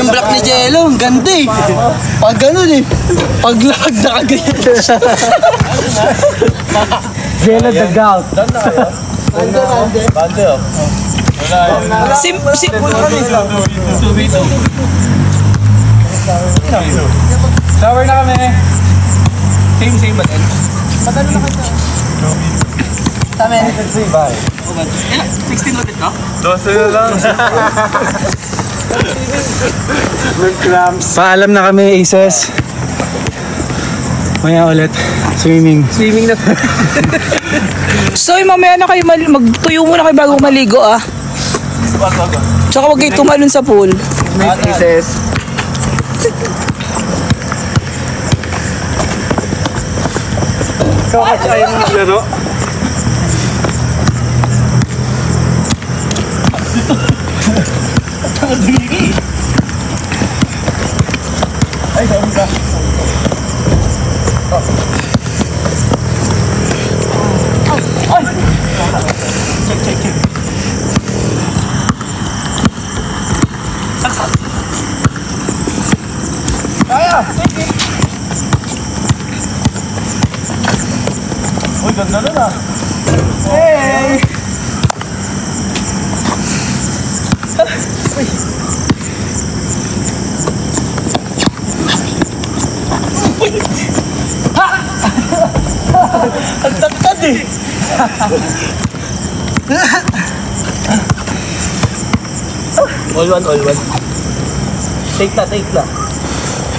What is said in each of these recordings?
yung black ni Jello, ang ganda eh. Pag ganun eh, pag lag na kaganyan. Jello the gout. Bande oh. Shower na kami. Same ba din? Patalo na kayo. Tama yan. 16 ulit no? 12 na lang. Paalam na kami, Aces. Maya ulit. Swimming na. So, mamaya na kayo magtuyo muna kayo bago maligo ah. Tsaka huwag kayo tumalon sa pool. Aces. Kakatsa ayaw mo maglaro. Ay, saan ka? Check. Saksak. Kaya! Uy, ganda na na. Hey! Ha! Ang tagtad eh! All one. Take na.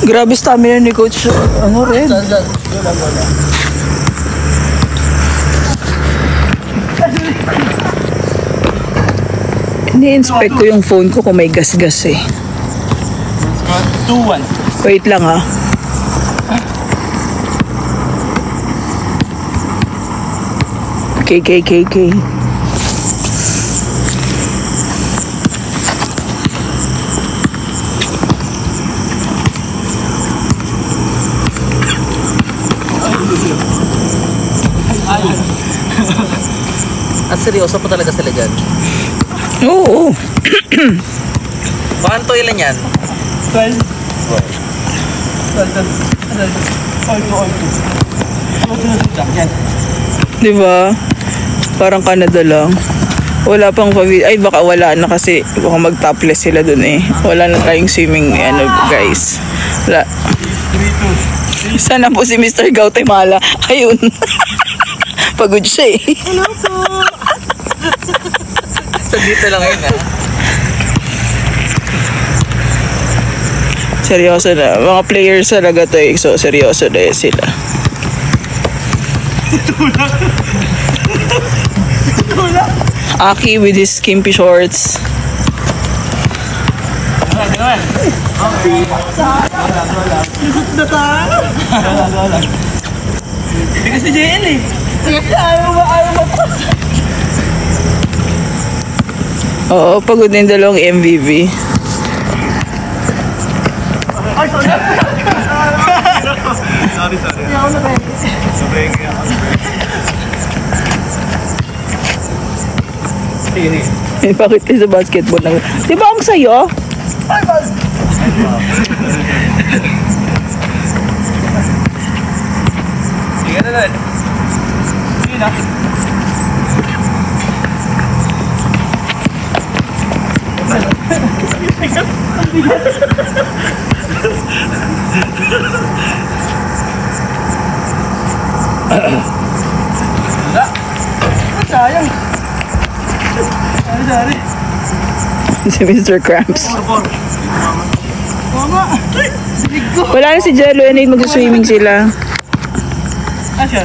Grabe stamina ni Coach. Ano rin? Saan? Ini-inspect ko yung phone ko kung may gas-gas eh. 2-1. Wait lang ah. KKKK. At seryoso pa talaga sila dyan? Oo. Bakit to ilan yan? 12. Diba? Parang Canada lang. Wala pang ay baka wala na kasi baka mag-topless sila dun eh. Wala na tayong swimming ano guys. Wala. Sana po si Mr. Guatemala. Ayun. Pagod siya eh. Hello po. So dito lang yun ah. Seryoso na. Mga players talaga to eh. So seryoso na eh sila. Aki with his skimpy shorts. Bigas ni JL eh. Ayaw mo Oo, pagod din dalawang MVP. Sorry. Sorry. Eh, bakit kayo sa basketball na? Di ba ang sayo? Sige na din. Sige na. Sayang. Sorry. Si Mr. Cramps. Mama. Wala na si Jello and mag-swimming sila. Asya.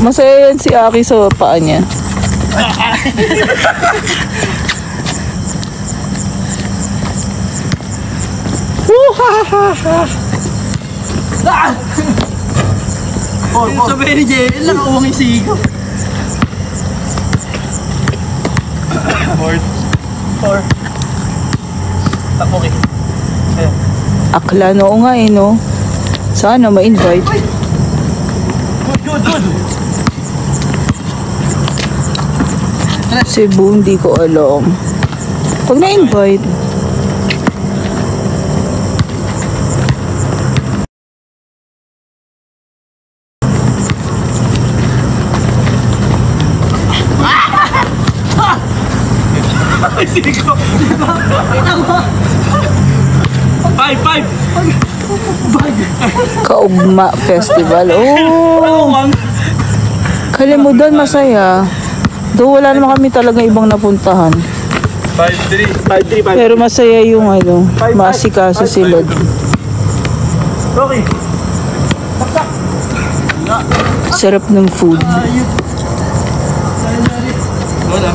Masaya yan si Aki sa paa niya. Sabi ni JL, nakauwang yung sigo. Four. Takbo kayo. Akla noo nga eh no. Sana ma-invite. Good. Cebu, hindi ko alam. Pag na-invite. Five. Kaugma Festival. Oh! Kalimutan, masaya. Though wala naman kami talaga ibang napuntahan. 5-3. Pero masaya yung ano, masikaso sila. Okay. Sarap ng food. Wala.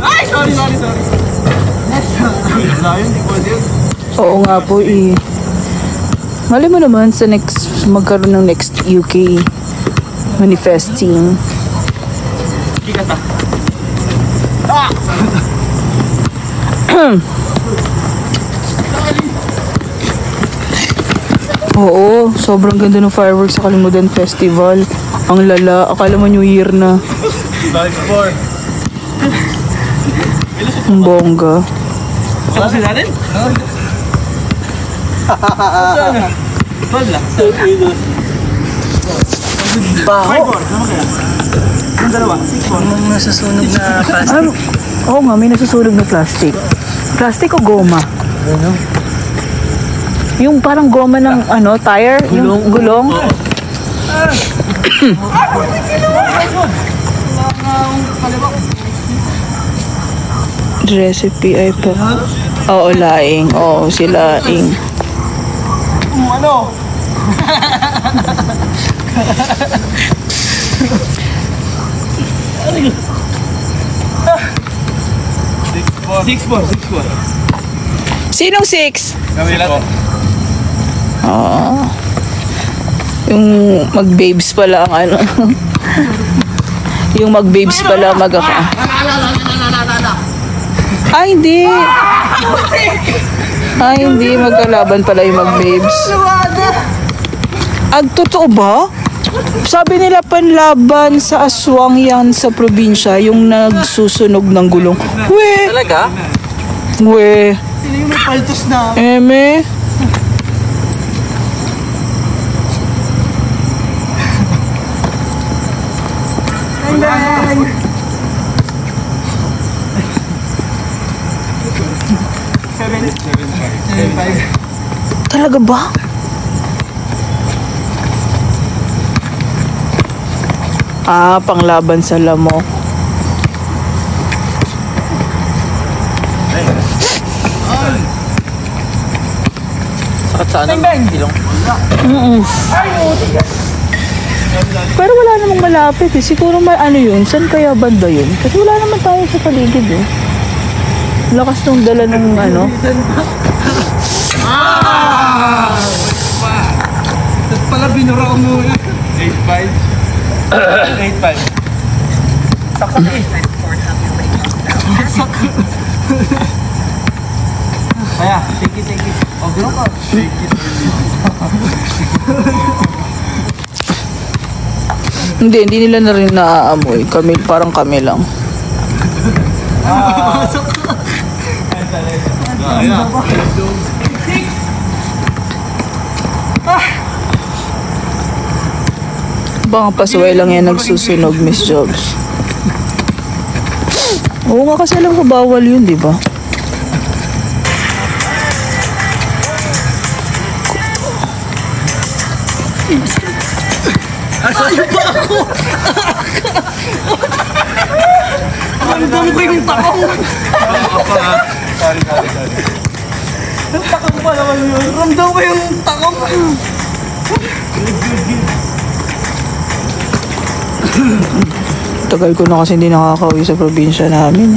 Ay! Sorry. Oo nga po eh. Mali mo naman sa magkaroon ng next UK manifesting. Kikata. Oo, sobrang ganda ng fireworks sa Kalimutan Festival. Ang lala, akala mo New Year na. 5-4. Ang bongga. Ano sila natin? 12 lang. Baho. 5-4. Sama kaya? Yung dalawa. 6-4. Ang nasusunog na plastic. Oo nga, may nasusunog na plastic. Plastic o goma? Ano? Yung parang goma ng ano, tire? Yung gulong? Recipe ay pa. Oo, laing. Oo, si laing. Ano? 6-4. Sinong 6? Kami lang. Oo. Yung mag-babes pala ang ano. Yung mag-babes pala Ay, hindi. Ay, hindi. Magkalaban pala yung mag-babes. Totoo ba? Sabi nila panlaban sa aswang yan sa probinsya, yung nagsusunog ng gulong. We! Talaga? We! Sino yung may paltos na? Eme? Talaga ba? Panglaban sa lamok. Sakit sa ano? Ilong. Pero wala namang malapit eh. Siguro may ano yun. Saan kaya banda yun? Kasi wala naman tayo sa paligid eh. Lakas nung dala ng ano. Tapos pala binura ko muna. 8-5. 8-5. Saksak eh. Kaya, take it. O, gano'n ka. Hindi nila na rin naaamoy. Kami, parang kami lang. Baka pasaway lang yan nagsusunog, Miss Jobs. Oo nga, kasi alam ko bawal yun, di ba? Ramdam ko yung takong. Sorry. Yung takong pa naman yun. Ramdam ko yung takong. Tagal ko na kasi hindi nakakauwi sa probinsya namin.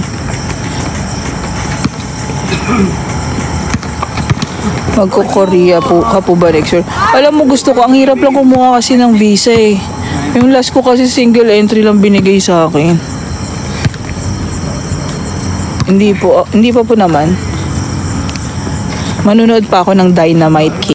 Magko-Korea po ka po ba next year? Alam mo, gusto ko, ang hirap lang kumuha kasi ng visa eh. Yung last ko kasi single entry lang binigay sa akin. Hindi pa po naman. Manunood pa ako ng Dynamite King.